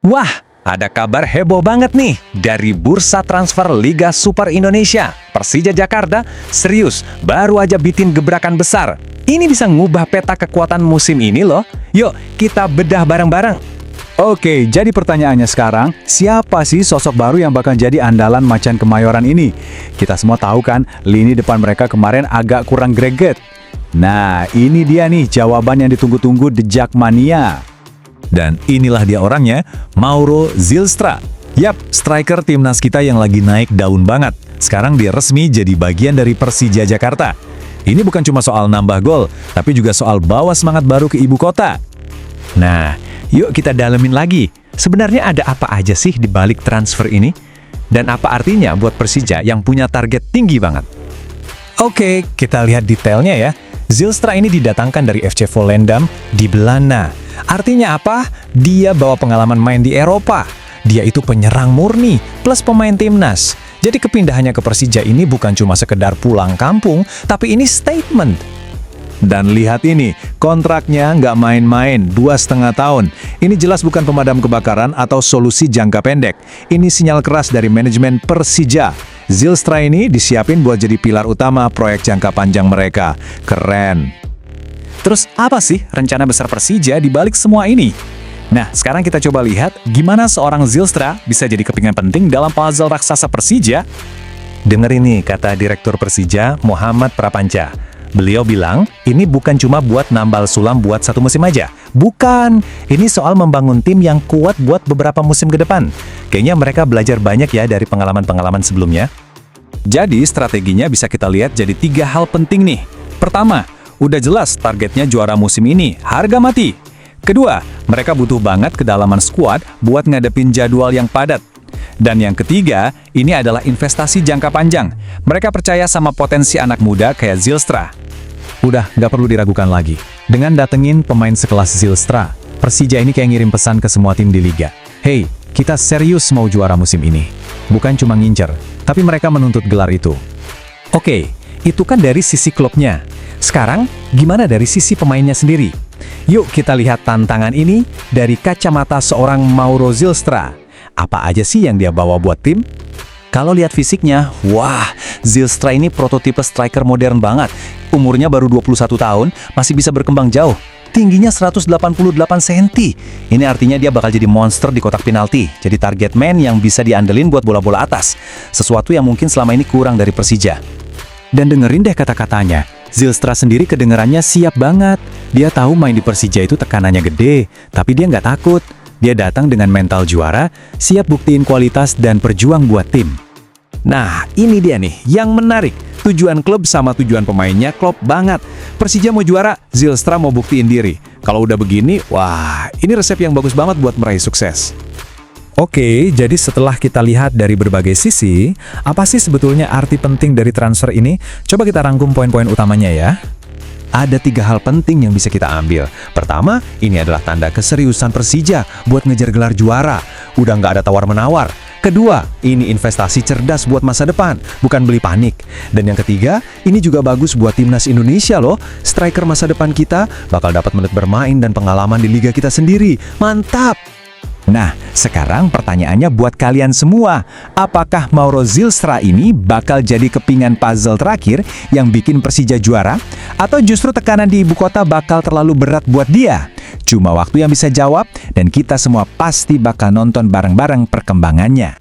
Wah, ada kabar heboh banget nih dari Bursa Transfer Liga Super Indonesia. Persija Jakarta serius baru aja bikin gebrakan besar. Ini bisa ngubah peta kekuatan musim ini loh. Yuk, kita bedah bareng-bareng. Oke, jadi pertanyaannya sekarang, siapa sih sosok baru yang bakal jadi andalan Macan Kemayoran ini? Kita semua tahu kan, lini depan mereka kemarin agak kurang greget. Nah, ini dia nih jawaban yang ditunggu-tunggu The Jackmania. Dan inilah dia orangnya, Mauro Zylstra. Yap, striker timnas kita yang lagi naik daun banget. Sekarang dia resmi jadi bagian dari Persija Jakarta. Ini bukan cuma soal nambah gol, tapi juga soal bawa semangat baru ke ibu kota. Nah, yuk kita dalemin lagi. Sebenarnya ada apa aja sih di balik transfer ini? Dan apa artinya buat Persija yang punya target tinggi banget? Oke, kita lihat detailnya ya. Zylstra ini didatangkan dari FC Volendam di Belanda. Artinya apa? Dia bawa pengalaman main di Eropa. Dia itu penyerang murni, plus pemain timnas. Jadi kepindahannya ke Persija ini bukan cuma sekedar pulang kampung, tapi ini statement. Dan lihat ini, kontraknya nggak main-main, 2,5 tahun. Ini jelas bukan pemadam kebakaran atau solusi jangka pendek. Ini sinyal keras dari manajemen Persija. Zylstra ini disiapin buat jadi pilar utama proyek jangka panjang mereka. Keren. Terus apa sih rencana besar Persija di balik semua ini? Nah, sekarang kita coba lihat gimana seorang Zylstra bisa jadi kepingan penting dalam puzzle raksasa Persija. Dengar ini kata Direktur Persija, Muhammad Prapanca. Beliau bilang, ini bukan cuma buat nambal sulam buat satu musim aja. Bukan, ini soal membangun tim yang kuat buat beberapa musim ke depan. Kayaknya mereka belajar banyak ya dari pengalaman-pengalaman sebelumnya. Jadi strateginya bisa kita lihat jadi 3 hal penting nih. Pertama, udah jelas targetnya juara musim ini, harga mati. Kedua, mereka butuh banget kedalaman skuad buat ngadepin jadwal yang padat. Dan yang ketiga, ini adalah investasi jangka panjang. Mereka percaya sama potensi anak muda kayak Zylstra. Udah, nggak perlu diragukan lagi. Dengan datengin pemain sekelas Zylstra, Persija ini kayak ngirim pesan ke semua tim di Liga. Hey, kita serius mau juara musim ini. Bukan cuma ngincer, tapi mereka menuntut gelar itu. Oke, itu kan dari sisi klubnya. Sekarang, gimana dari sisi pemainnya sendiri? Yuk kita lihat tantangan ini dari kacamata seorang Mauro Zylstra. Apa aja sih yang dia bawa buat tim? Kalau lihat fisiknya, wah, Zylstra ini prototipe striker modern banget. Umurnya baru 21 tahun, masih bisa berkembang jauh. Tingginya 188 cm. Ini artinya dia bakal jadi monster di kotak penalti. Jadi target man yang bisa diandelin buat bola-bola atas. Sesuatu yang mungkin selama ini kurang dari Persija. Dan dengerin deh kata-katanya. Zylstra sendiri kedengerannya siap banget. Dia tahu main di Persija itu tekanannya gede, tapi dia nggak takut. Dia datang dengan mental juara, siap buktiin kualitas dan berjuang buat tim. Nah, ini dia nih yang menarik. Tujuan klub sama tujuan pemainnya klop banget. Persija mau juara, Zylstra mau buktiin diri. Kalau udah begini, wah, ini resep yang bagus banget buat meraih sukses. Oke, jadi setelah kita lihat dari berbagai sisi, apa sih sebetulnya arti penting dari transfer ini? Coba kita rangkum poin-poin utamanya ya. Ada 3 hal penting yang bisa kita ambil. Pertama, ini adalah tanda keseriusan Persija buat ngejar gelar juara. Udah nggak ada tawar-menawar. Kedua, ini investasi cerdas buat masa depan, bukan beli panik. Dan yang ketiga, ini juga bagus buat timnas Indonesia loh. Striker masa depan kita bakal dapat menit bermain dan pengalaman di liga kita sendiri. Mantap! Nah, sekarang pertanyaannya buat kalian semua. Apakah Mauro Zylstra ini bakal jadi kepingan puzzle terakhir yang bikin Persija juara? Atau justru tekanan di ibu kota bakal terlalu berat buat dia? Cuma waktu yang bisa jawab, dan kita semua pasti bakal nonton bareng-bareng perkembangannya.